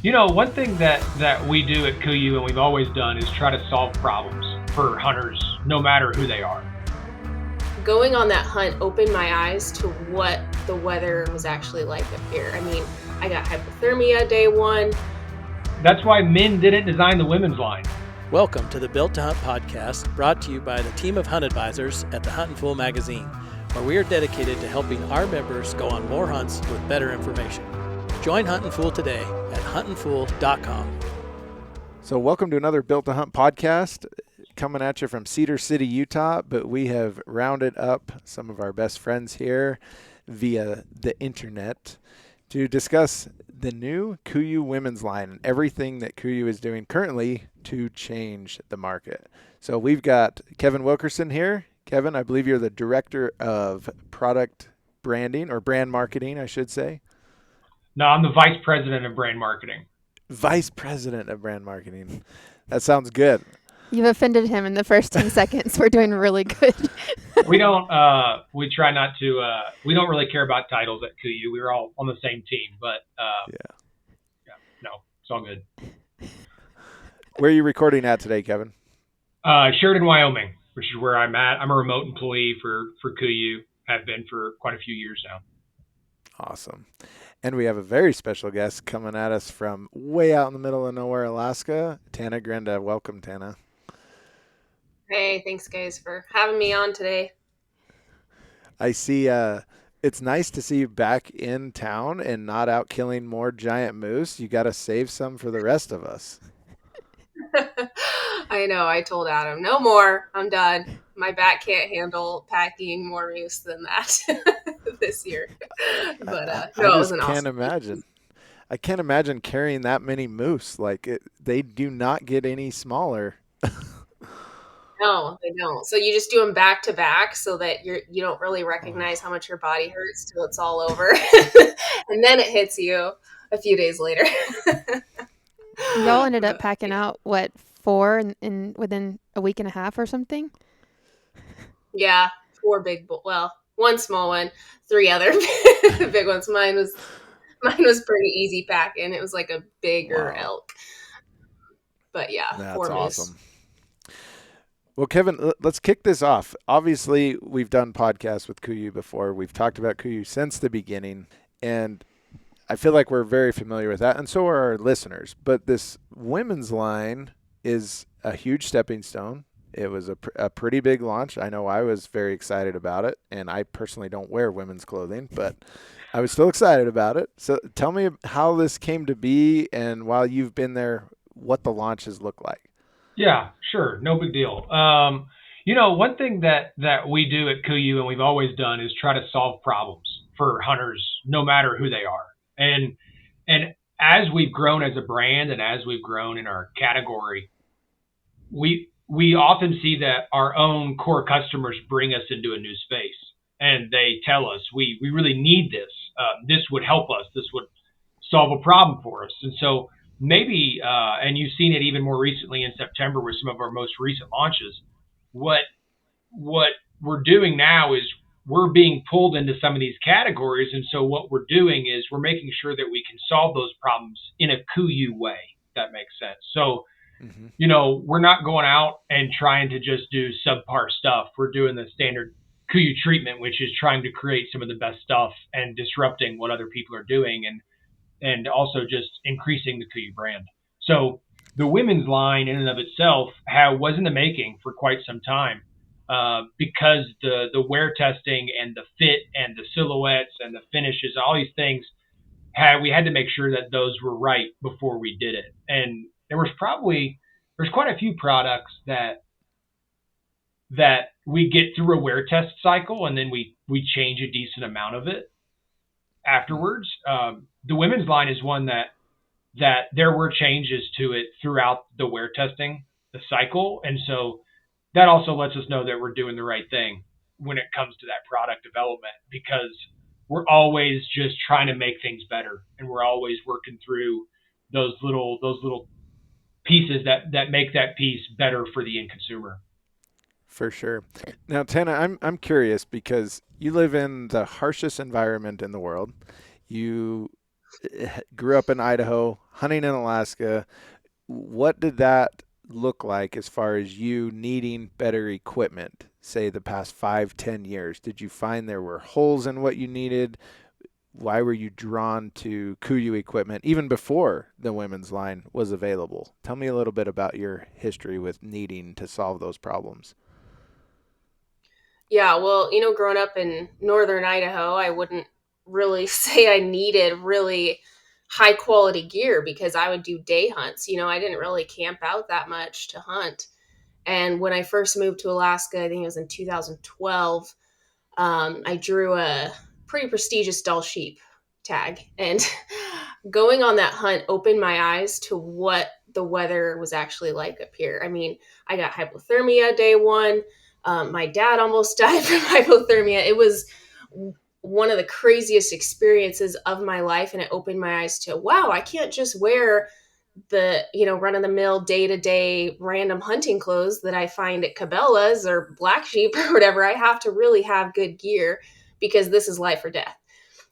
One thing that we do at KUIU and we've always done is try to solve problems for hunters, no matter who they are. Going on that hunt opened my eyes to what the weather was actually like up here. I mean, I got hypothermia day one. That's why men didn't design the women's line. Welcome to the Built to Hunt podcast, brought to you by the team of hunt advisors at the Huntin magazine, where we are dedicated to helping our members go on more hunts with better information. Join Huntin today at huntinfool.com. So welcome to another Built to Hunt podcast, coming at you from Cedar City, Utah, but we have rounded up some of our best friends here via the internet to discuss the new KUIU women's line and everything that KUIU is doing currently to change the market. So we've got Kevin Wilkerson here. Kevin, I believe you're the director of product branding, or brand marketing, I should say. No, I'm the vice president of brand marketing. Vice president of brand marketing. That sounds good. You've offended him in the first 10 seconds. We're doing really good. We try not to, we don't really care about titles at KUIU. We're all on the same team, but no, it's all good. Where are you recording at today, Kevin? Sheridan, Wyoming, which is where I'm at. I'm a remote employee for KUIU. Have been for quite a few years now. Awesome. And we have a very special guest coming at us from way out in the middle of nowhere, Alaska, Tana Grenda. Welcome, Tana. Hey, thanks guys for having me on today. I see it's nice to see you back in town and not out killing more giant moose. You got to save some for the rest of us. I know. I told Adam, no more. I'm done. My back can't handle packing more moose than that this year. But it was an awesome. I can't imagine carrying that many moose. They do not get any smaller. No, they don't. So you just do them back to back so that you don't really recognize how much your body hurts till it's all over. And then it hits you a few days later. Y'all ended up packing out, 4 in within a week and a half or something? Yeah, 4 big, one small one, 3 other big ones. Mine was pretty easy packing. It was like a bigger elk. But yeah, that's 4 awesome. Well, Kevin, let's kick this off. Obviously, we've done podcasts with KUIU before. We've talked about KUIU since the beginning, and I feel like we're very familiar with that, and so are our listeners. But this women's line is a huge stepping stone. It was a pretty big launch. I know I was very excited about it, and I personally don't wear women's clothing, but I was still excited about it. So tell me how this came to be, and while you've been there, what the launch has looked like. Yeah, sure. No big deal. One thing that we do at KUIU and we've always done is try to solve problems for hunters, no matter who they are. And as we've grown as a brand and as we've grown in our category, we often see that our own core customers bring us into a new space and they tell us, we really need this. This would help us. This would solve a problem for us. And so maybe, and you've seen it even more recently in September with some of our most recent launches, what we're doing now is we're being pulled into some of these categories. And so what we're doing is we're making sure that we can solve those problems in a KUIU way. If that makes sense. So, we're not going out and trying to just do subpar stuff. We're doing the standard KUIU treatment, which is trying to create some of the best stuff and disrupting what other people are doing and also just increasing the KUIU brand. So the women's line in and of itself was in the making for quite some time because the wear testing and the fit and the silhouettes and the finishes, all these things, we had to make sure that those were right before we did it. And there's quite a few products that we get through a wear test cycle and then we change a decent amount of it afterwards. The women's line is one that there were changes to it throughout the wear testing, the cycle. And so that also lets us know that we're doing the right thing when it comes to that product development, because we're always just trying to make things better. And we're always working through those little pieces that make that piece better for the end consumer. For sure. Now, Tana, I'm curious because you live in the harshest environment in the world. You grew up in Idaho, hunting in Alaska, what did that look like as far as you needing better equipment, say the past 5-10 years? Did you find there were holes in what you needed? Why were you drawn to KUIU equipment even before the women's line was available? Tell me a little bit about your history with needing to solve those problems. Yeah, well, growing up in northern Idaho, I wouldn't really say I needed really high quality gear because I would do day hunts. I didn't really camp out that much to hunt. And when I first moved to Alaska, I think it was in 2012, I drew a pretty prestigious Dull Sheep tag. And going on that hunt opened my eyes to what the weather was actually like up here. I mean, I got hypothermia day one. My dad almost died from hypothermia. It was one of the craziest experiences of my life. And it opened my eyes to, wow, I can't just wear the run of the mill day to day random hunting clothes that I find at Cabela's or Black Sheep or whatever. I have to really have good gear because this is life or death.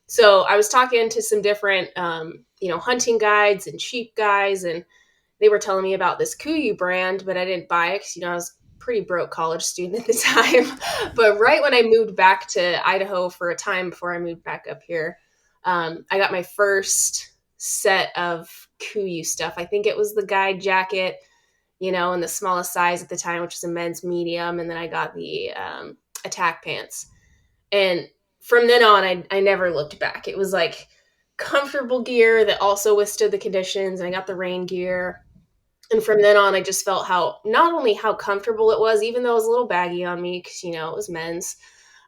So I was talking to some different hunting guides and sheep guys, and they were telling me about this KUIU brand, but I didn't buy it because I was a pretty broke college student at the time. But right when I moved back to Idaho for a time before I moved back up here, I got my first set of KUIU stuff. I think it was the guide jacket, in the smallest size at the time, which was a men's medium. And then I got the attack pants. And from then on, I never looked back. It was like comfortable gear that also withstood the conditions. And I got the rain gear. And from then on, I just felt not only how comfortable it was, even though it was a little baggy on me because, it was men's.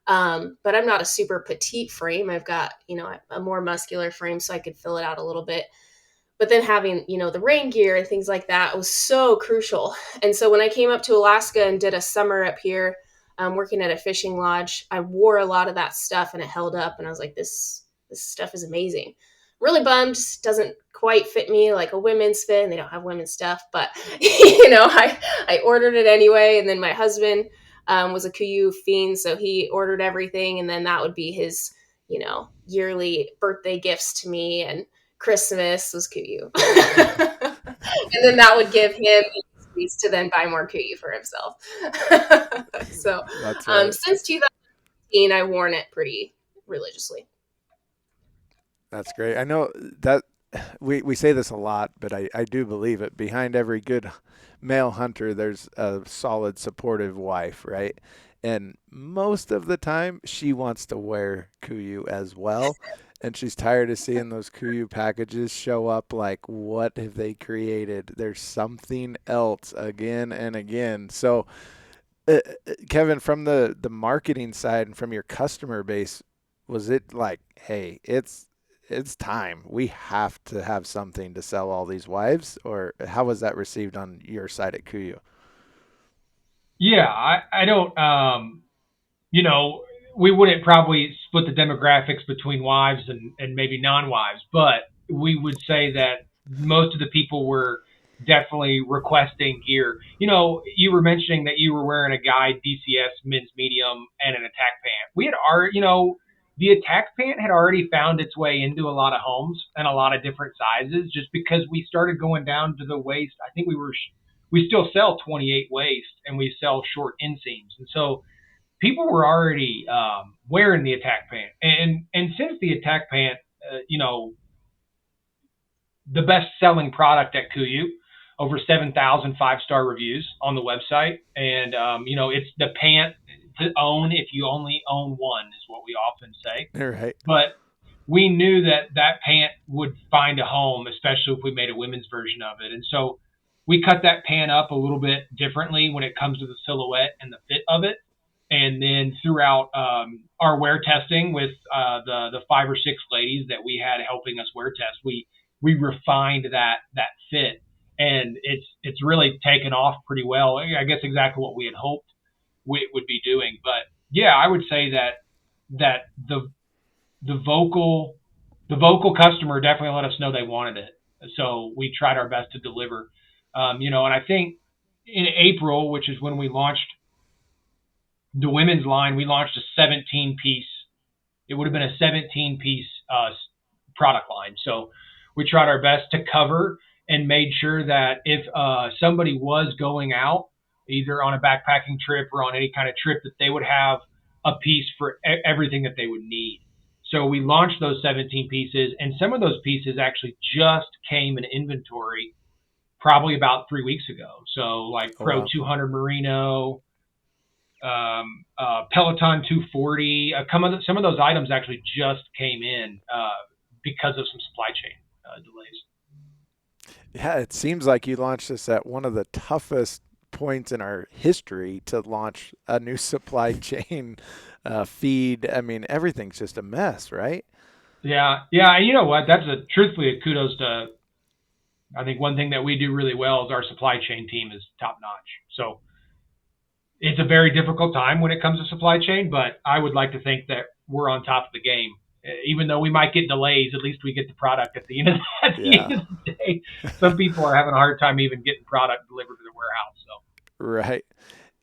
But I'm not a super petite frame. I've got, a more muscular frame so I could fill it out a little bit. But then having, the rain gear and things like that was so crucial. And so when I came up to Alaska and did a summer up here, working at a fishing lodge, I wore a lot of that stuff and it held up. And I was like, this stuff is amazing. Really bummed, doesn't quite fit me like a women's fit, and they don't have women's stuff. But, I ordered it anyway. And then my husband was a KUIU fiend, so he ordered everything. And then that would be his, yearly birthday gifts to me. And Christmas was KUIU. And then that would give him to then buy more KUIU for himself. So right. Since 2018, I've worn it pretty religiously. That's great. I know that we say this a lot, but I do believe it. Behind every good male hunter, there's a solid, supportive wife, right? And most of the time, she wants to wear KUIU as well. And she's tired of seeing those KUIU packages show up like, what have they created? There's something else again and again. So, Kevin, from the marketing side and from your customer base, was it like, hey, it's time. We have to have something to sell all these wives? Or how was that received on your side at KUIU? Yeah, I don't, we wouldn't probably split the demographics between wives and maybe non-wives, but we would say that most of the people were definitely requesting gear. You were mentioning that you were wearing a guide DCS men's medium and an attack pant. We had already, the attack pant had already found its way into a lot of homes and a lot of different sizes just because we started going down to the waist. I think we still sell 28 waist and we sell short inseams. And so people were already wearing the attack pant. And since the attack pant, the best selling product at KUIU, over 7,000 5-star reviews on the website. And, it's the pant to own if you only own one is what we often say. Right. But we knew that pant would find a home, especially if we made a women's version of it. And so we cut that pant up a little bit differently when it comes to the silhouette and the fit of it. And then throughout our wear testing with the 5 or 6 ladies that we had helping us wear test, we refined that fit, and it's really taken off pretty well. I guess exactly what we had hoped we would be doing. But yeah, I would say that the vocal customer definitely let us know they wanted it, so we tried our best to deliver. And I think in April, which is when we launched the women's line, we launched a 17-piece. It would have been a 17-piece product line. So we tried our best to cover and made sure that if somebody was going out, either on a backpacking trip or on any kind of trip, that they would have a piece for everything that they would need. So we launched those 17 pieces, and some of those pieces actually just came in inventory probably about 3 weeks ago. So like Pro wow. 200 Merino, Peloton 240, some of those items actually just came in because of some supply chain delays. Yeah, it seems like you launched this at one of the toughest points in our history to launch a new supply chain feed. I mean, everything's just a mess, right? Yeah. And you know what? That's truthfully a kudos to. I think one thing that we do really well is our supply chain team is top notch. So it's a very difficult time when it comes to supply chain, but I would like to think that we're on top of the game. Even though we might get delays, at least we get the product at the end of the day. Some people are having a hard time even getting product delivered to the warehouse. So. Right.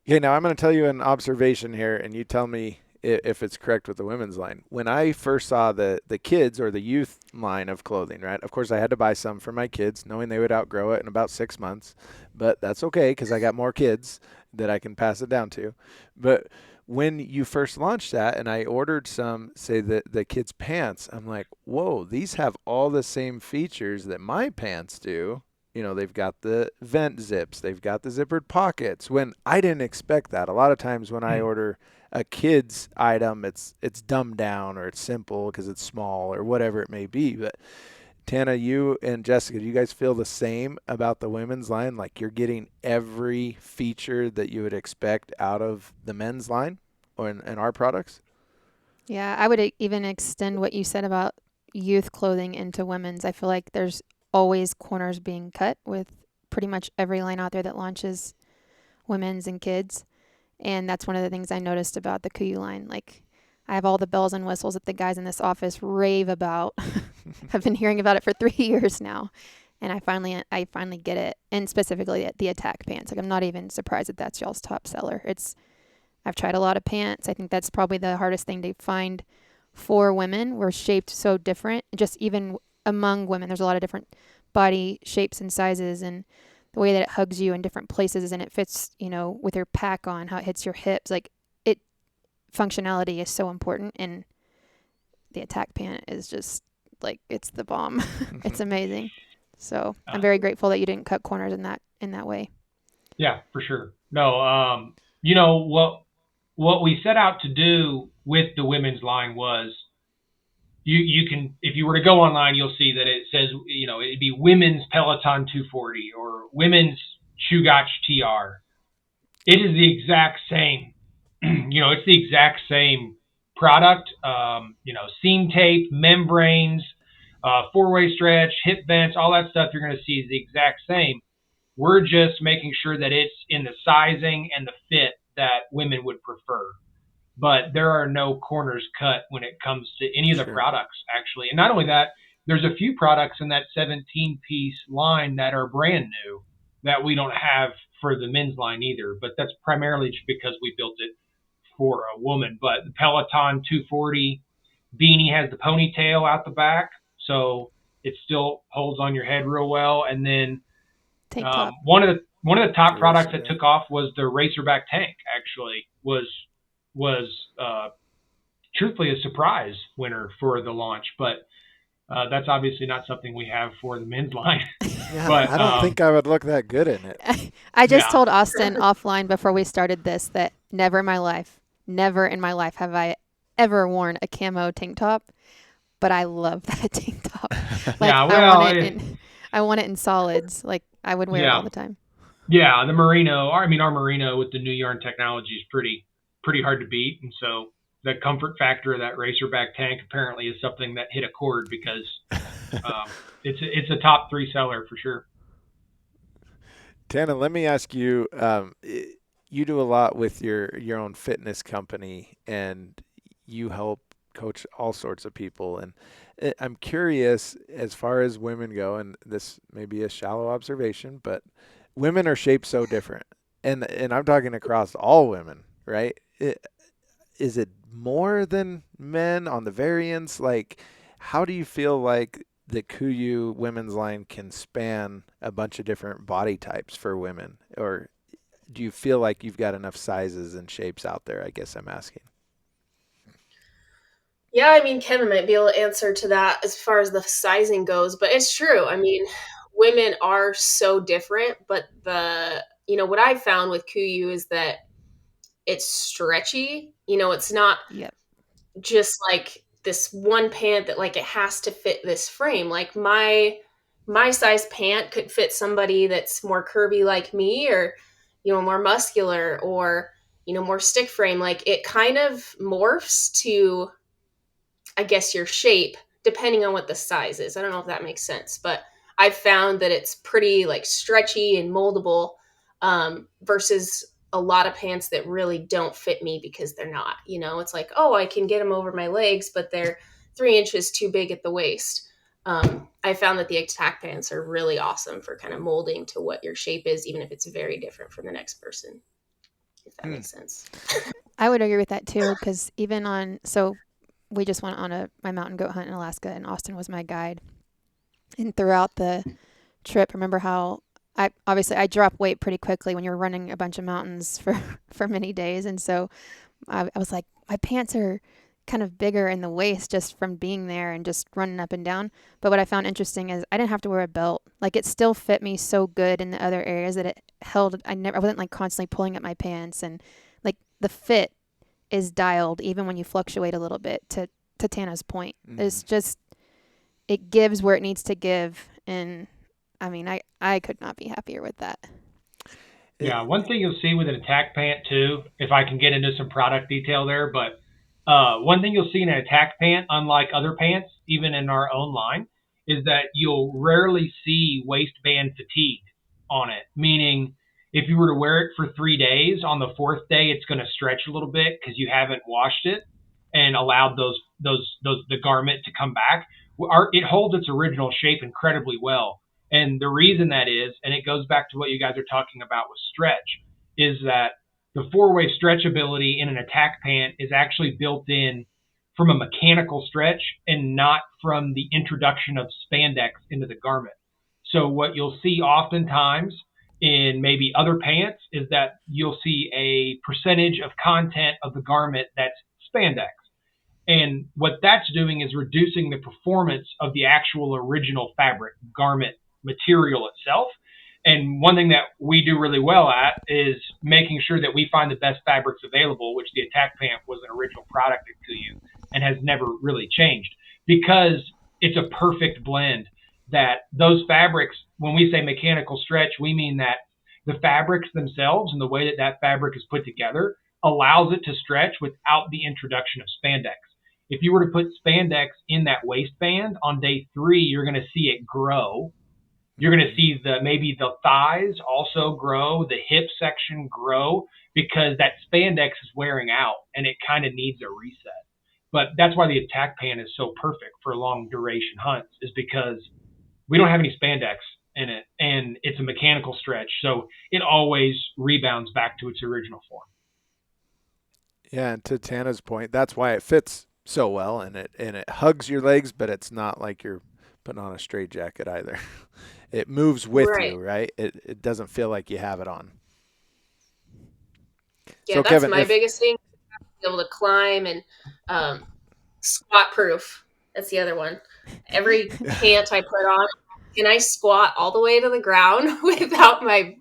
Okay, now I'm going to tell you an observation here, and you tell me if it's correct with the women's line. When I first saw the kids or the youth line of clothing, right, of course I had to buy some for my kids, knowing they would outgrow it in about 6 months. But that's okay because I got more kids that I can pass it down to. But when you first launched that and I ordered some, say, the kids' pants, I'm like, whoa, these have all the same features that my pants do. You know, they've got the vent zips, they've got the zippered pockets, when I didn't expect that. A lot of times when I order a kid's item, it's dumbed down or it's simple because it's small or whatever it may be. But Tana, you and Jessica, do you guys feel the same about the women's line? Like you're getting every feature that you would expect out of the men's line or in our products? Yeah, I would even extend what you said about youth clothing into women's. I feel like there's always corners being cut with pretty much every line out there that launches women's and kids. And that's one of the things I noticed about the KUIU line. Like, I have all the bells and whistles that the guys in this office rave about. I've been hearing about it for 3 years now, and I finally get it. And specifically the attack pants. Like, I'm not even surprised that that's y'all's top seller. I've tried a lot of pants. I think that's probably the hardest thing to find for women. We're shaped so different. Just even among women, there's a lot of different body shapes and sizes, and the way that it hugs you in different places, and it fits, with your pack on, how it hits your hips. Like, functionality is so important, and the attack pant is just like, it's the bomb. It's amazing. So I'm very grateful that you didn't cut corners in that way. Yeah, for sure. No, what we set out to do with the women's line was you can, if you were to go online, you'll see that it says, it'd be women's Peloton 240 or women's Chugach TR. It is the exact same. It's the exact same product. Seam tape, membranes, 4-way stretch, hip vents, all that stuff you're going to see is the exact same. We're just making sure that it's in the sizing and the fit that women would prefer. But there are no corners cut when it comes to any of the products, actually. And not only that, there's a few products in that 17-piece line that are brand new that we don't have for the men's line either. But that's primarily just because we built it for a woman. But the Peloton 240 beanie has the ponytail out the back, so it still holds on your head real well. And then one of the top products that took off was the Racerback tank. Actually, was truthfully a surprise winner for the launch, but that's obviously not something we have for the men's line. Yeah, but I don't think I would look that good in it. I just told Austin offline before we started this that never in my life have I ever worn a camo tank top, but I love that tank top. Like, I want it in solids. Like, I would wear it all the time. Yeah, the merino, our merino with the new yarn technology is pretty hard to beat, and so the comfort factor of that Racerback tank apparently is something that hit a chord because it's a top 3 seller for sure. Tana, let me ask you, you do a lot with your own fitness company, and you help coach all sorts of people. And I'm curious, as far as women go, and this may be a shallow observation, but women are shaped so different. And I'm talking across all women, right? Is it more than men on the variance? Like, how do you feel like the KUIU women's line can span a bunch of different body types for women, or do you feel like you've got enough sizes and shapes out there? I guess I'm asking. Yeah, I mean, Kevin might be able to answer to that as far as the sizing goes, but it's true. I mean, women are so different, but what I found with KUIU is that it's stretchy. It's not Yep. just like this one pant that like it has to fit this frame. Like my size pant could fit somebody that's more curvy like me, or more muscular, or more stick frame. Like it kind of morphs to, I guess, your shape depending on what the size is. I don't know if that makes sense, but I've found that it's pretty like stretchy and moldable, versus a lot of pants that really don't fit me because they're not. It's like, oh, I can get them over my legs, but they're 3 inches too big at the waist. I found that the attack pants are really awesome for kind of molding to what your shape is, even if it's very different from the next person, if that makes sense. I would agree with that too, because so we just went on my mountain goat hunt in Alaska, and Austin was my guide. And throughout the trip, remember how I drop weight pretty quickly when you're running a bunch of mountains for many days. And so I was like, my pants are kind of bigger in the waist just from being there and just running up and down. But what I found interesting is I didn't have to wear a belt. Like it still fit me so good in the other areas that it held. I wasn't like constantly pulling up my pants, and like the fit is dialed even when you fluctuate a little bit, to Tana's point. It's just, it gives where it needs to give. And I mean, I could not be happier with that. Yeah, one thing you'll see with an attack pant too, if I can get into some product detail there, but one thing you'll see in an attack pant, unlike other pants, even in our own line, is that you'll rarely see waistband fatigue on it. Meaning, if you were to wear it for 3 days, on the 4th day, it's going to stretch a little bit because you haven't washed it and allowed the garment to come back. It holds its original shape incredibly well. And the reason that is, and it goes back to what you guys are talking about with stretch, is that the 4-way stretchability in an attack pant is actually built in from a mechanical stretch and not from the introduction of spandex into the garment. So what you'll see oftentimes in maybe other pants is that you'll see a percentage of content of the garment that's spandex. And what that's doing is reducing the performance of the actual original fabric garment material itself. And one thing that we do really well at is making sure that we find the best fabrics available, which the attack pant was an original product at KUIU and has never really changed, because it's a perfect blend. That those fabrics, when we say mechanical stretch, we mean that the fabrics themselves and the way that that fabric is put together allows it to stretch without the introduction of spandex. If you were to put spandex in that waistband on day 3, you're going to see it grow. You're going to see maybe the thighs also grow, the hip section grow, because that spandex is wearing out and it kind of needs a reset. But that's why the attack pant is so perfect for long duration hunts, is because we don't have any spandex in it and it's a mechanical stretch. So it always rebounds back to its original form. Yeah, and to Tana's point, that's why it fits so well, and it hugs your legs, but it's not like you're putting on a straitjacket either. It moves with you, right? It doesn't feel like you have it on. Yeah, so that's Kevin, my biggest thing. Be able to climb and squat proof. That's the other one. Every pant I put on, can I squat all the way to the ground without my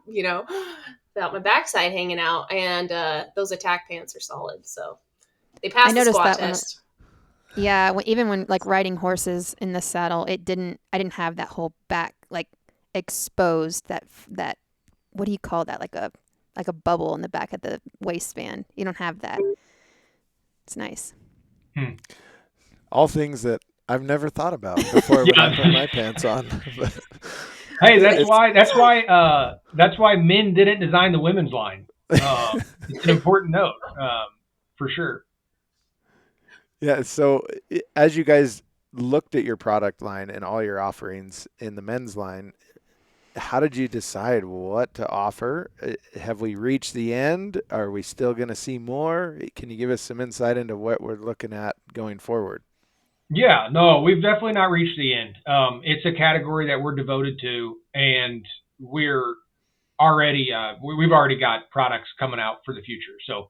backside hanging out? And those attack pants are solid, so they pass the squat test. Yeah, even when like riding horses in the saddle, I didn't have that whole back like exposed, that what do you call that, like a bubble in the back of the waistband. You don't have that. It's nice. All things that I've never thought about before when I put my pants on. Hey, that's why men didn't design the women's line. It's an important note, for sure. Yeah. So as you guys looked at your product line and all your offerings in the men's line, how did you decide what to offer? Have we reached the end? Are we still going to see more? Can you give us some insight into what we're looking at going forward? Yeah, no, we've definitely not reached the end. It's a category that we're devoted to, and we're already we've already got products coming out for the future. So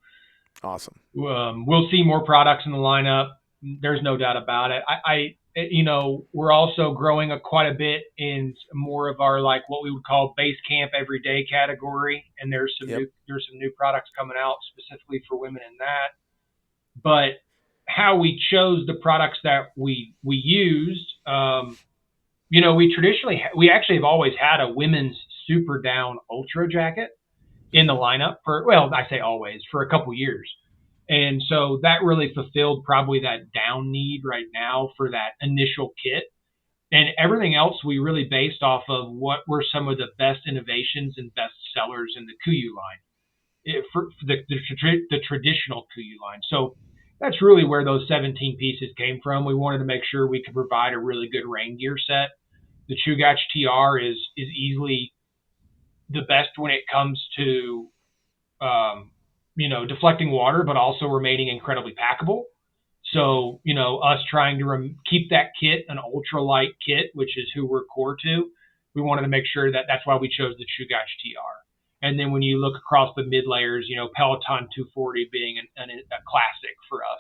Awesome. we'll see more products in the lineup. There's no doubt about it. We're also growing quite a bit in more of our like what we would call base camp everyday category, and there's some Yep. new products coming out specifically for women in that. But how we chose the products that we used, we actually have always had a women's super down ultra jacket in the lineup for, well, I say always, for a couple years. And so that really fulfilled probably that down need right now for that initial kit. And everything else we really based off of what were some of the best innovations and best sellers in the KUIU line, for the traditional KUIU line. So that's really where those 17 pieces came from. We wanted to make sure we could provide a really good rain gear set. The Chugach TR is easily the best when it comes to deflecting water, but also remaining incredibly packable. So, us trying to keep that kit an ultralight kit, which is who we're core to, we wanted to make sure that that's why we chose the Chugach TR. And then when you look across the mid layers, Peloton 240 being a classic for us.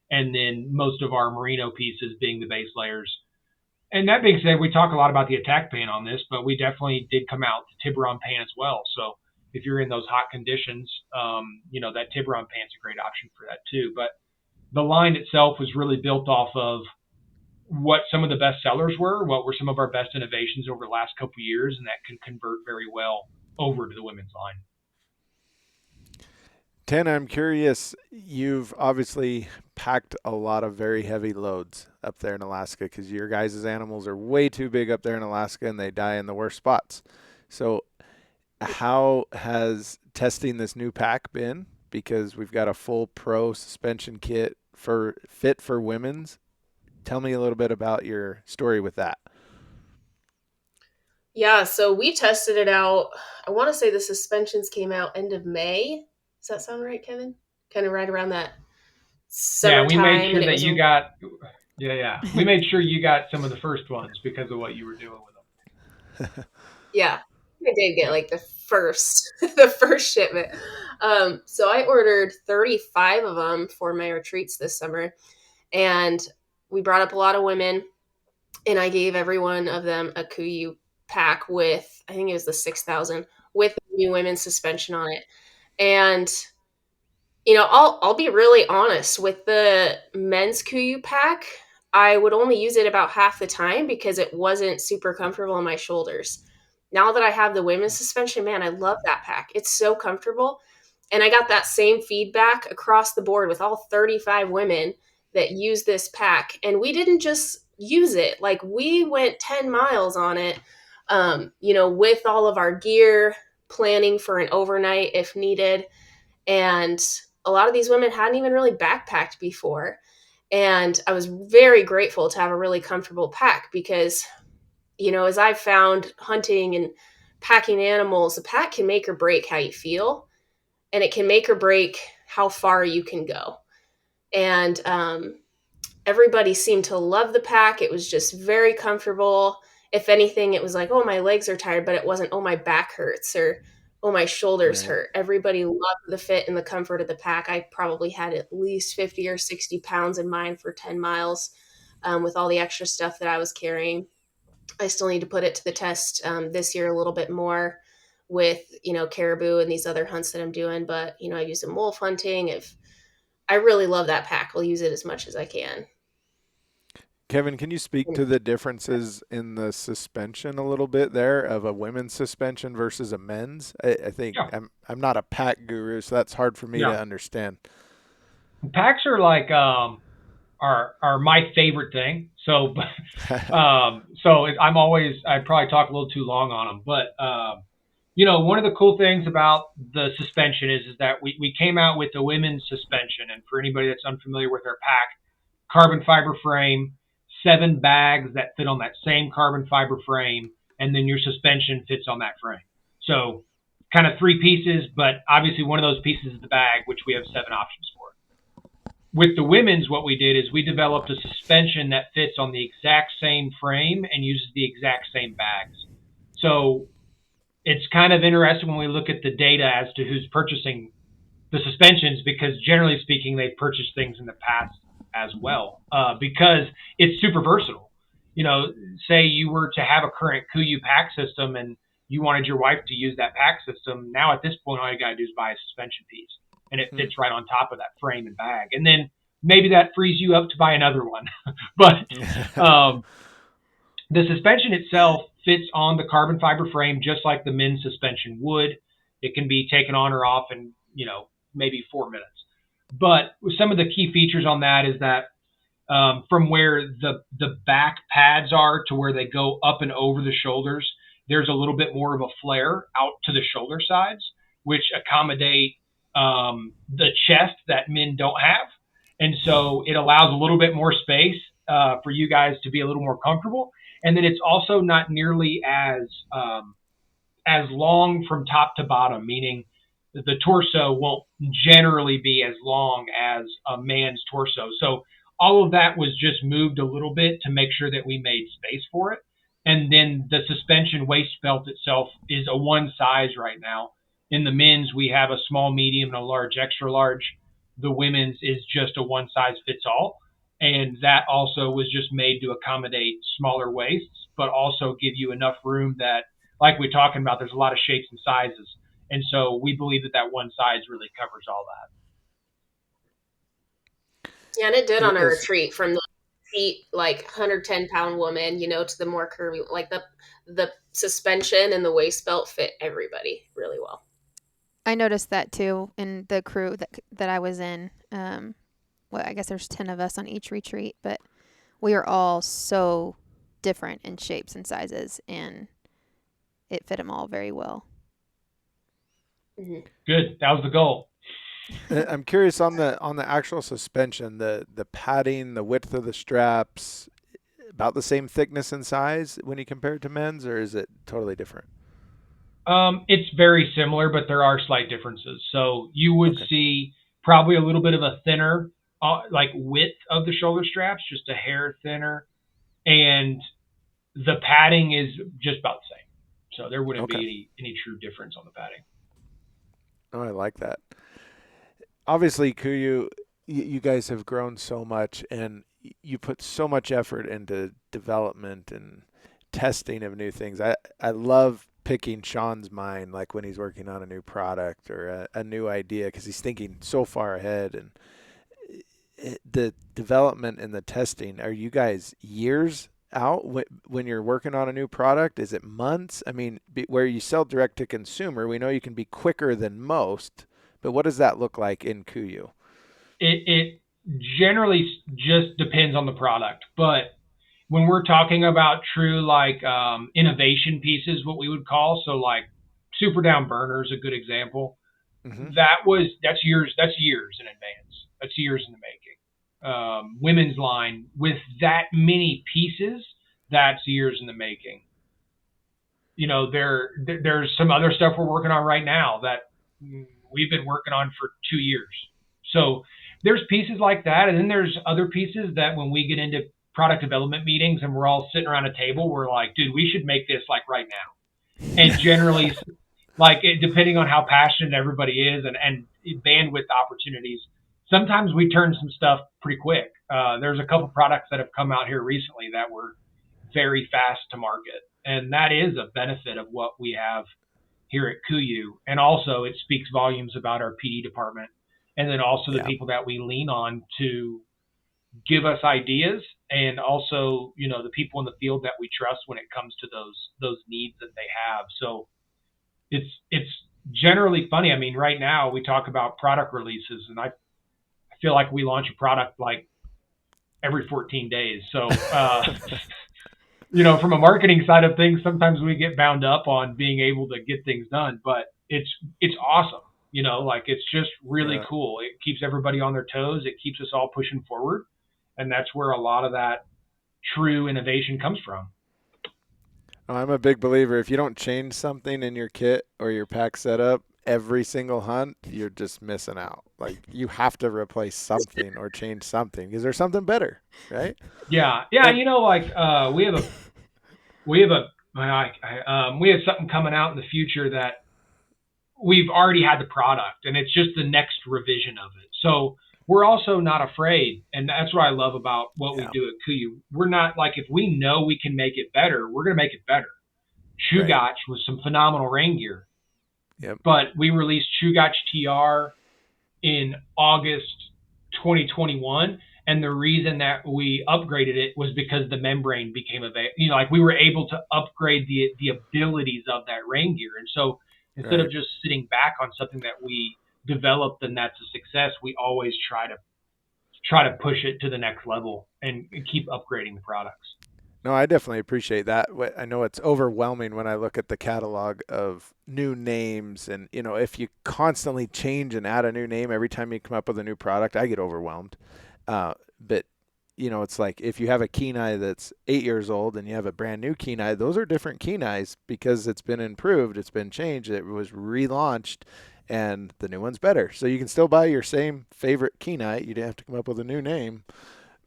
And then most of our merino pieces being the base layers. And that being said, we talk a lot about the attack pant on this, but we definitely did come out the Tiburon pant as well. So if you're in those hot conditions, that Tiburon pant's a great option for that too. But the line itself was really built off of what some of the best sellers were, what were some of our best innovations over the last couple of years, and that can convert very well over to the women's line. Tana, I'm curious, you've obviously packed a lot of very heavy loads up there in Alaska because your guys' animals are way too big up there in Alaska and they die in the worst spots. So how has testing this new pack been? Because we've got a full pro suspension kit fit for women's. Tell me a little bit about your story with that. Yeah, so we tested it out. I want to say the suspensions came out end of May. Does that sound right, Kevin? Kind of right around that summertime. Yeah, we made sure that you got. Yeah. We made sure you got some of the first ones because of what you were doing with them. Yeah, I did get like the first shipment. So I ordered 35 of them for my retreats this summer, and we brought up a lot of women, and I gave every one of them a KUIU pack with, I think it was the 6,000 with the new women's suspension on it. And I'll be really honest with the men's KUIU pack. I would only use it about half the time because it wasn't super comfortable on my shoulders. Now that I have the women's suspension, man, I love that pack. It's so comfortable. And I got that same feedback across the board with all 35 women that use this pack. And we didn't just use it. Like, we went 10 miles on it, with all of our gear, planning for an overnight if needed. And a lot of these women hadn't even really backpacked before. And I was very grateful to have a really comfortable pack because, as I've found hunting and packing animals, a pack can make or break how you feel, and it can make or break how far you can go. And everybody seemed to love the pack. It was just very comfortable. If anything, it was like, oh, my legs are tired, but it wasn't, oh, my back hurts or, oh, my shoulders hurt. Everybody loved the fit and the comfort of the pack. I probably had at least 50 or 60 pounds in mine for 10 miles with all the extra stuff that I was carrying. I still need to put it to the test this year a little bit more with, caribou and these other hunts that I'm doing. But, I use them wolf hunting. I really love that pack. I'll use it as much as I can. Kevin, can you speak to the differences in the suspension a little bit there of a women's suspension versus a men's? I think I'm not a pack guru, so that's hard for me to understand. Packs are like are my favorite thing. So I probably talk a little too long on them, but one of the cool things about the suspension is that we came out with the women's suspension, and for anybody that's unfamiliar with our pack, carbon fiber frame, 7 bags that fit on that same carbon fiber frame, and then your suspension fits on that frame. So kind of 3 pieces, but obviously one of those pieces is the bag, which we have 7 options for. with the women's, what we did is we developed a suspension that fits on the exact same frame and uses the exact same bags. So it's kind of interesting when we look at the data as to who's purchasing the suspensions, because generally speaking, they've purchased things in the past as well, because it's super versatile. Say you were to have a current KUIU pack system and you wanted your wife to use that pack system. Now at this point, all you got to do is buy a suspension piece, and it fits right on top of that frame and bag. And then maybe that frees you up to buy another one. But the suspension itself fits on the carbon fiber frame just like the men's suspension would. It can be taken on or off in, maybe 4 minutes. But some of the key features on that is that from where the back pads are to where they go up and over the shoulders, there's a little bit more of a flare out to the shoulder sides, which accommodate the chest that men don't have. And so it allows a little bit more space for you guys to be a little more comfortable. And then it's also not nearly as long from top to bottom, meaning that the torso won't generally be as long as a man's torso. So all of that was just moved a little bit to make sure that we made space for it. And then the suspension waist belt itself is a one size right now. In the men's, we have a small, medium, and a large, extra large. The women's is just a one size fits all. And that also was just made to accommodate smaller waists, but also give you enough room that, like we're talking about, there's a lot of shapes and sizes. And so we believe that one size really covers all that. Yeah, and it did on a retreat from the feet, like 110-pound woman, to the more curvy, like the suspension and the waist belt fit everybody really well. I noticed that too in the crew that I was in. Well, I guess there's 10 of us on each retreat, but we are all so different in shapes and sizes, and it fit them all very well. Mm-hmm. Good. That was the goal. I'm curious on the actual suspension, the padding, the width of the straps, about the same thickness and size when you compare it to men's, or is it totally different? It's very similar, but there are slight differences. So you would see probably a little bit of a thinner, width of the shoulder straps, just a hair thinner, and the padding is just about the same. So there wouldn't be any true difference on the padding. Oh, I like that. Obviously, KUIU, you guys have grown so much, and you put so much effort into development and testing of new things. I love picking Sean's mind, like when he's working on a new product or a new idea, because he's thinking so far ahead. And the development and the testing, are you guys years out when you're working on a new product? Is it months? I mean, where you sell direct to consumer, we know you can be quicker than most, but what does that look like in KUIU? It generally just depends on the product, but when we're talking about true innovation pieces, what we would call, so like super down burner is a good example. Mm-hmm. That's years in advance. That's years in the making. Women's line with that many pieces, that's years in the making. There's some other stuff we're working on right now that we've been working on for 2 years. So there's pieces like that. And then there's other pieces that when we get into product development meetings and we're all sitting around a table, we're like, dude, we should make this like right now. And generally, depending on how passionate everybody is and bandwidth opportunities, sometimes we turn some stuff pretty quick. There's a couple products that have come out here recently that were very fast to market. And that is a benefit of what we have here at KUIU. And also it speaks volumes about our PD department. And then also the people that we lean on to give us ideas, and also, the people in the field that we trust when it comes to those needs that they have. So it's generally funny. I mean, right now we talk about product releases, and I feel like we launch a product like every 14 days. So, from a marketing side of things, sometimes we get bound up on being able to get things done, but it's awesome. It's just really cool. It keeps everybody on their toes. It keeps us all pushing forward. And that's where a lot of that true innovation comes from. I'm a big believer. If you don't change something in your kit or your pack setup every single hunt, you're just missing out. Like you have to replace something or change something because there's something better, right? Yeah. And You know, like we have something coming out in the future that we've already had the product, and it's just the next revision of it. So we're also not afraid, and that's what I love about what we do at KUIU. We're not like, if we know we can make it better, we're going to make it better. Chugach was some phenomenal rain gear, but we released Chugach TR in August 2021. And the reason that we upgraded it was because the membrane became available. You know, like we were able to upgrade the abilities of that rain gear. And so instead of just sitting back on something that we developed and that's a success, we always try to push it to the next level and keep upgrading the products. No, I definitely appreciate that. I know it's overwhelming when I look at the catalog of new names, and you know, if you constantly change and add a new name every time you come up with a new product, I get overwhelmed. But you know, it's like if you have a Kenai that's 8 years old and you have a brand new Kenai, those are different Kenais because it's been improved, it's been changed, it was relaunched, and the new one's better. So you can still buy your same favorite Kenai. You didn't have to come up with a new name,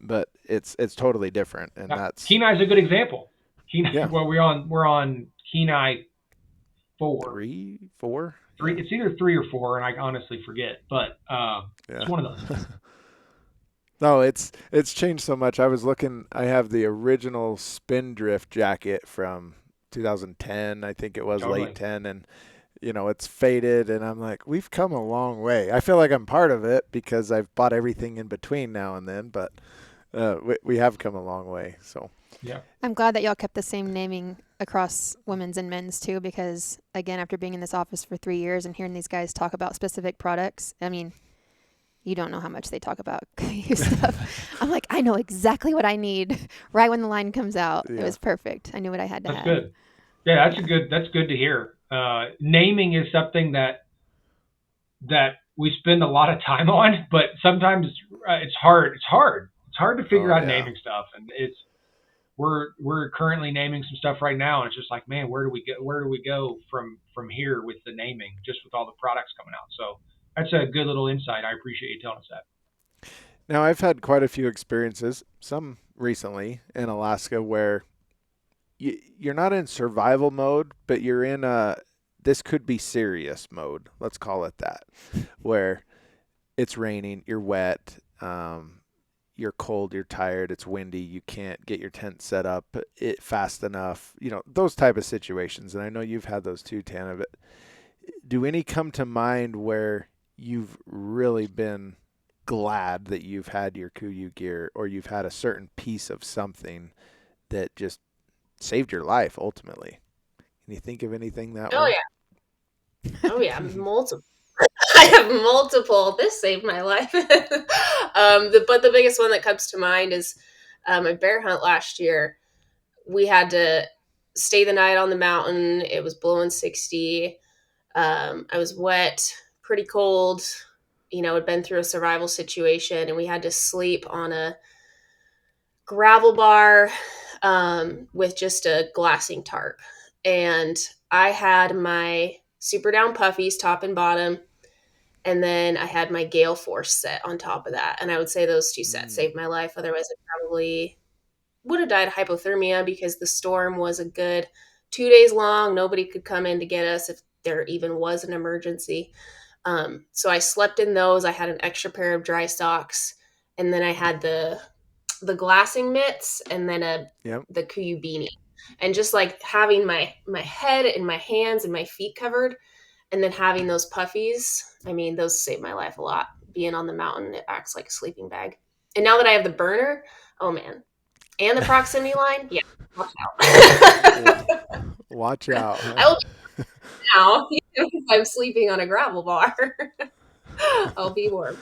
but it's totally different. And that's Kenai's a good example. Kenai, well, we're on Kenai 4. 3, 4. 3. It's either 3 or 4, and I honestly forget. But it's one of those. No, it's changed so much. I was looking. I have the original Spindrift jacket from 2010. I think it was late 10, and you know, it's faded. And I'm like, we've come a long way. I feel like I'm part of it because I've bought everything in between now and then, but we have come a long way. So yeah, I'm glad that y'all kept the same naming across women's and men's too, because again, after being in this office for 3 years and hearing these guys talk about specific products, I mean, you don't know how much they talk about KUIU stuff. I'm like, I know exactly what I need right when the line comes out. Yeah. It was perfect. I knew what I had to have. That's good. Yeah, that's good to hear. Naming is something that we spend a lot of time on, but sometimes it's hard. It's hard to figure out naming stuff, and we're currently naming some stuff right now, and it's just like, man, where do we go from here with the naming, just with all the products coming out? So that's a good little insight. I appreciate you telling us that. Now, I've had quite a few experiences, some recently in Alaska, where you're not in survival mode, but you're in this could be serious mode. Let's call it that, where it's raining, you're wet, you're cold, you're tired, it's windy, you can't get your tent set up fast enough, you know, those type of situations. And I know you've had those too, Tana, but do any come to mind where you've really been glad that you've had your KUIU gear, or you've had a certain piece of something that just saved your life ultimately? Can you think of anything that way? Oh yeah, multiple. I have multiple. This saved my life. But the biggest one that comes to mind is a bear hunt last year. We had to stay the night on the mountain. It was blowing 60. I was wet, pretty cold. You know, had been through a survival situation, and we had to sleep on a gravel bar with just a glassing tarp. And I had my super down puffies, top and bottom, and then I had my gale force set on top of that. And I would say those two sets saved my life. Otherwise, I probably would have died of hypothermia, because the storm was a good 2 days long. Nobody could come in to get us if there even was an emergency. So I slept in those. I had an extra pair of dry socks, and then I had the glassing mitts, and then the KUIU beanie, and just like having my head and my hands and my feet covered, and then having those puffies. I mean, those saved my life a lot. Being on the mountain, it acts like a sleeping bag. And now that I have the burner, oh man, and the proximity line, yeah, watch out. Watch out. Huh? I will be now if I'm sleeping on a gravel bar. I'll be warm.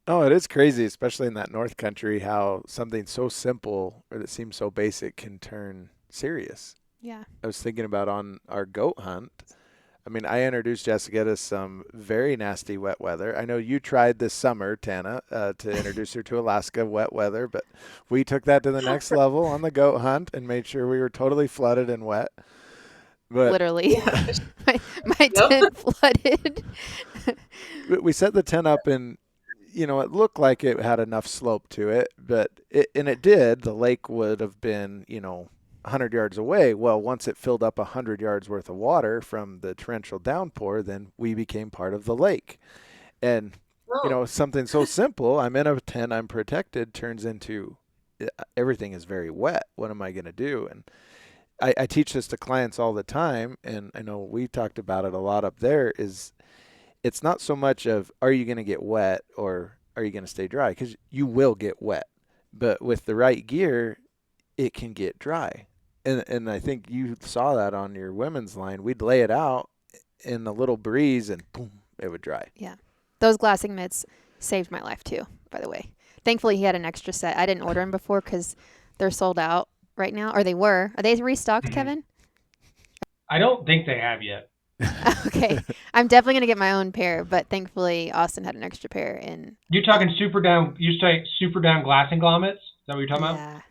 Oh, it is crazy, especially in that North Country, how something so simple or that seems so basic can turn serious. Yeah. I was thinking about on our goat hunt. I mean, I introduced Jessica to some very nasty wet weather. I know you tried this summer, Tana, to introduce her to Alaska wet weather, but we took that to the next level on the goat hunt and made sure we were totally flooded and wet. But literally. My Yep. tent flooded. we set the tent up and, it looked like it had enough slope to it, but it did. The lake would have been, 100 yards away. Well, once it filled up 100 yards worth of water from the torrential downpour, then we became part of the lake. And, Oh, something so simple, I'm in a tent, I'm protected, turns into everything is very wet. What am I going to do? And I teach this to clients all the time, and I know we talked about it a lot up there, is it's not so much of are you going to get wet or are you going to stay dry, because you will get wet. But with the right gear, it can get dry. And I think you saw that on your women's line. We'd lay it out in a little breeze and boom, it would dry. Yeah. Those glassing mitts saved my life too, by the way. Thankfully, he had an extra set. I didn't order them before because they're sold out right now, or they were. Are they restocked, Kevin? I don't think they have yet. Okay. I'm definitely going to get my own pair, but thankfully Austin had an extra pair. And You're talking super down. You say super down glassing glommets? Is that what you're talking about? yeah.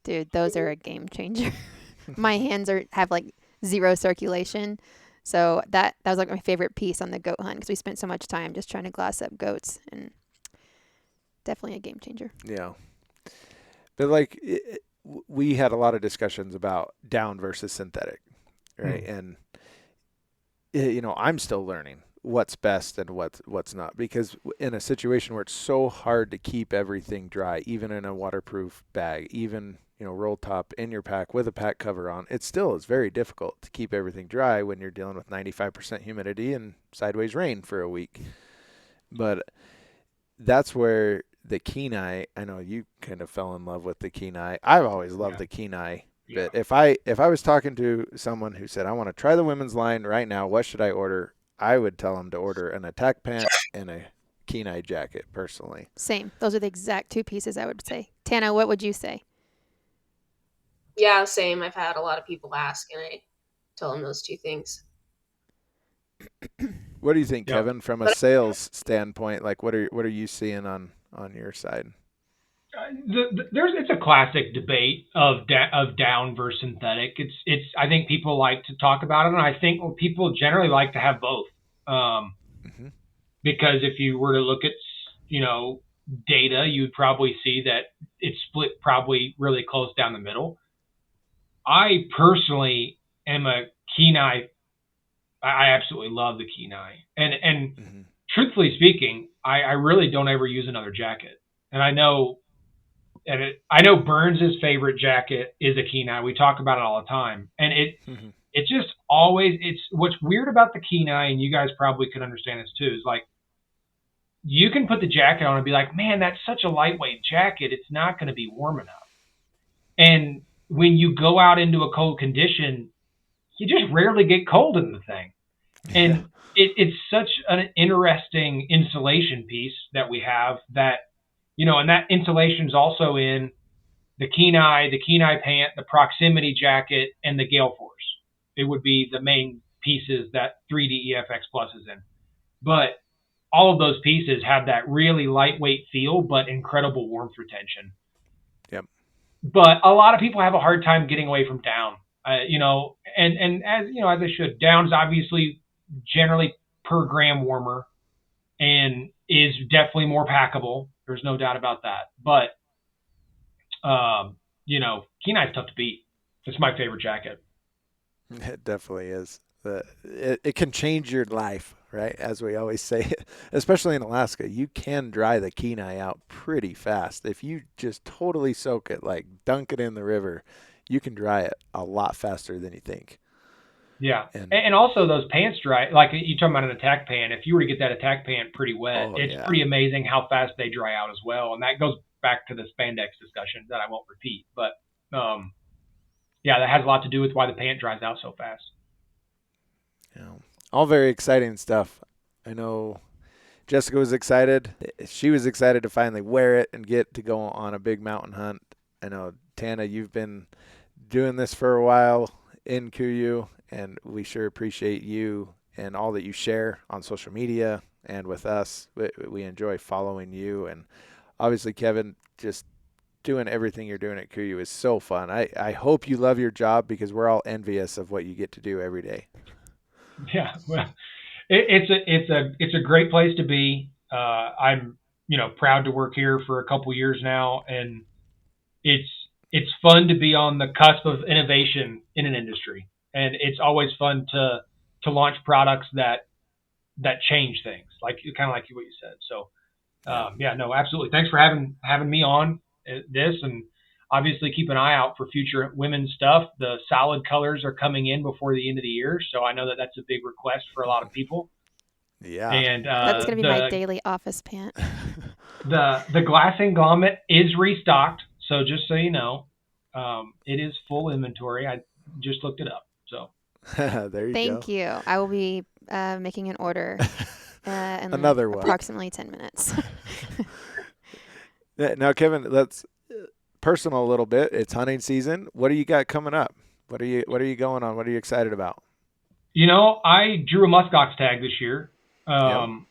Dude, those are a game changer. My hands have like zero circulation. So that was like my favorite piece on the goat hunt, because we spent so much time just trying to glass up goats, and definitely a game changer. Yeah. But like we had a lot of discussions about down versus synthetic, right? And I'm still learning what's best and what's not, because in a situation where it's so hard to keep everything dry, even in a waterproof bag, even roll top in your pack with a pack cover on, it still is very difficult to keep everything dry when you're dealing with 95% humidity and sideways rain for a week. But that's where the Kenai, I know you kind of fell in love with the Kenai. I've always loved the Kenai. Yeah. But if I was talking to someone who said, I want to try the women's line right now, what should I order? I would tell them to order an attack pant and a Kenai jacket, personally. Same. Those are the exact two pieces I would say. Tana, what would you say? yeah, same. I've had a lot of people ask, and I tell them those two things. What do you think, Yeah. Kevin, from a sales standpoint? Like, what are you seeing on your side? It's a classic debate of down versus synthetic. It's I think people like to talk about it, and I think people generally like to have both. Because if you were to look at data, you'd probably see that it's split probably really close down the middle. I personally am a Kenai. I absolutely love the Kenai, and truthfully speaking, I really don't ever use another jacket, and I know Burns' favorite jacket is a Kenai. We talk about it all the time. And it just always, it's what's weird about the Kenai, and you guys probably could understand this too, is like, you can put the jacket on and be like, man, that's such a lightweight jacket. It's not going to be warm enough. And when you go out into a cold condition, you just rarely get cold in the thing. And it's such an interesting insulation piece that we have that, and that insulation is also in the Kenai pant, the proximity jacket, and the Gale Force. It would be the main pieces that 3D EFX Plus is in. But all of those pieces have that really lightweight feel, but incredible warmth retention. Yep. But a lot of people have a hard time getting away from down, and as they should. Down's obviously generally per gram warmer and is definitely more packable. There's no doubt about that. But, Kenai's tough to beat. It's my favorite jacket. It definitely is. It can change your life, right? As we always say, especially in Alaska, you can dry the Kenai out pretty fast. If you just totally soak it, like dunk it in the river, you can dry it a lot faster than you think. Yeah. And also those pants dry, like you're talking about an attack pant. If you were to get that attack pant pretty wet, it's pretty amazing how fast they dry out as well. And that goes back to the spandex discussion that I won't repeat. But, that has a lot to do with why the pant dries out so fast. Yeah. All very exciting stuff. I know Jessica was excited. She was excited to finally wear it and get to go on a big mountain hunt. I know, Tana, you've been doing this for a while in KUIU, and we sure appreciate you and all that you share on social media and with us. We enjoy following you. And obviously, Kevin, just doing everything you're doing at KUIU is so fun. I hope you love your job because we're all envious of what you get to do every day. Yeah, well, it's a great place to be. I'm proud to work here for a couple years now, and it's fun to be on the cusp of innovation in an industry, and it's always fun to launch products that change things, like kind of like what you said. So no, absolutely. Thanks for having me on this, and obviously keep an eye out for future women's stuff. The solid colors are coming in before the end of the year, so I know that that's a big request for a lot of people. Yeah, and that's going to be my daily office pant. The glass englomet is restocked, so just so you know, it is full inventory. I just looked it up, so there you go. Thank you. I will be making an order in Another one. Approximately 10 minutes. Now, Kevin, let's personal a little bit. It's hunting season. What do you got coming up? What are you going on? What are you excited about? I drew a muskox tag this year, and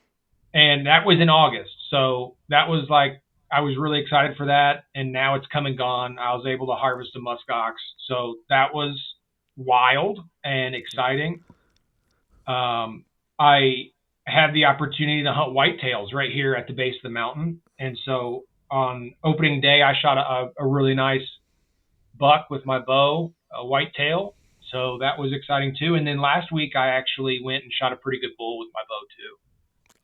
that was in August. So that was I was really excited for that, and now it's come and gone. I was able to harvest a muskox, so that was wild and exciting. I had the opportunity to hunt whitetails right here at the base of the mountain, and so on opening day, I shot a really nice buck with my bow, a whitetail. So that was exciting too. And then last week, I actually went and shot a pretty good bull with my bow too.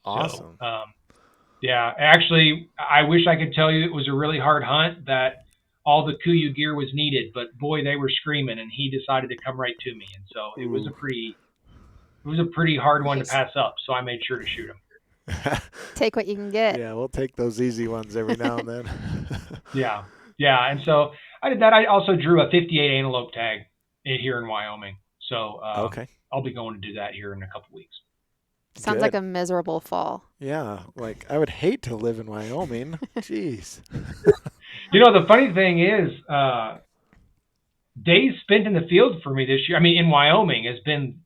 Awesome. So, actually, I wish I could tell you it was a really hard hunt, that all the KUIU gear was needed, but boy, they were screaming, and he decided to come right to me. And so it was a pretty hard one to pass up. So I made sure to shoot him. Take what you can get. Yeah, we'll take those easy ones every now and then. Yeah. And so I did that. I also drew a 58 antelope tag here in Wyoming. So okay. I'll be going to do that here in a couple weeks. Sounds Good. like a miserable fall. Yeah, I would hate to live in Wyoming. Jeez. The funny thing is, days spent in the field for me this year, in Wyoming, has been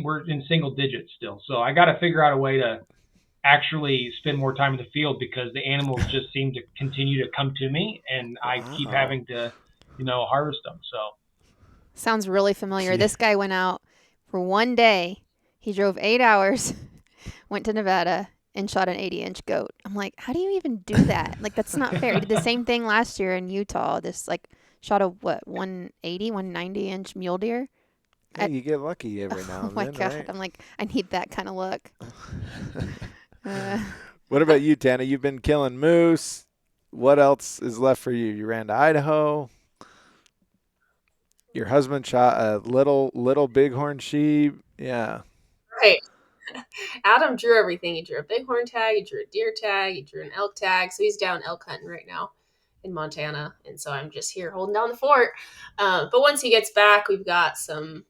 we're in single digits still. So I got to figure out a way to actually spend more time in the field, because the animals just seem to continue to come to me, and I keep having to, harvest them. So sounds really familiar. This guy went out for one day. He drove 8 hours, went to Nevada, and shot an 80-inch goat. I'm like, how do you even do that? That's not fair. He did the same thing last year in Utah. Shot a 180, 190-inch mule deer. Hey, you get lucky every now and then. Oh my God. Right? I'm like, I need that kind of luck. What about you, Tana? You've been killing moose. What else is left for you? You ran to Idaho. Your husband shot a little bighorn sheep. Yeah. Right. Adam drew everything. He drew a bighorn tag, he drew a deer tag, he drew an elk tag. So he's down elk hunting right now in Montana. And so I'm just here holding down the fort. But once he gets back, we've got some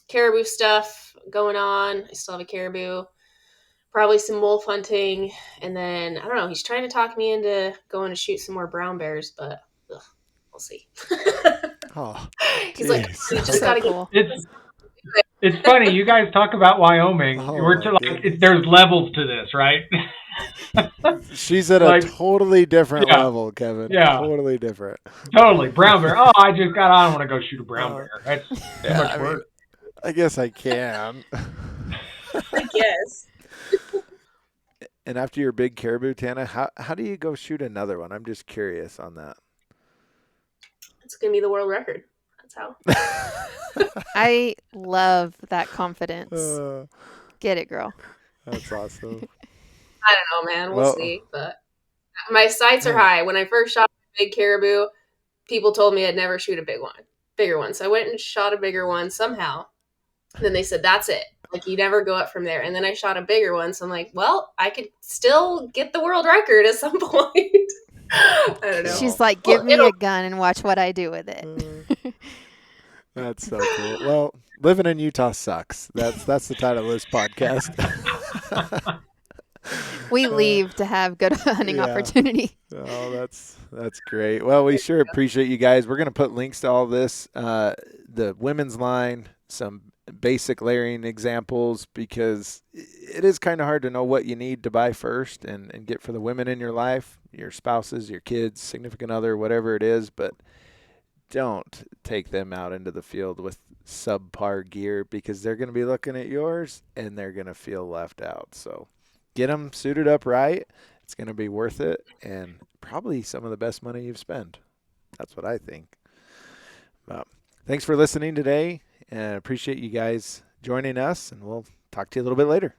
caribou stuff going on. I still have a caribou, probably some wolf hunting. And then, I don't know, he's trying to talk me into going to shoot some more brown bears, but we'll see. He's like, you just got to get... It's funny, you guys talk about Wyoming. There's levels to this, right? She's at a totally different level, Kevin. Yeah. Totally different. Totally. Brown bear. Oh, I don't want to go shoot a brown bear. That's too much work. I guess I can. I guess. And after your big caribou, Tana, how do you go shoot another one? I'm just curious on that. It's going to be the world record. That's how. I love that confidence. Get it, girl. That's awesome. I don't know, man. We'll see. But my sights are high. When I first shot a big caribou, people told me I'd never shoot a bigger one. So I went and shot a bigger one somehow. And then they said, that's it. You never go up from there. And then I shot a bigger one. So I'm like, well, I could still get the world record at some point. I don't know. She's like, give me a gun and watch what I do with it. That's so cool. Well, living in Utah sucks. That's the title of this podcast. We leave to have good hunting opportunity. Oh, that's great. Well, we sure appreciate you guys. We're going to put links to all this, the women's line, some basic layering examples, because it is kind of hard to know what you need to buy first and get for the women in your life, your spouses, your kids, significant other, whatever it is. But don't take them out into the field with subpar gear, because they're going to be looking at yours and they're going to feel left out. So get them suited up right. It's going to be worth it, and probably some of the best money you've spent. That's what I think. Thanks for listening today, and appreciate you guys joining us, and we'll talk to you a little bit later.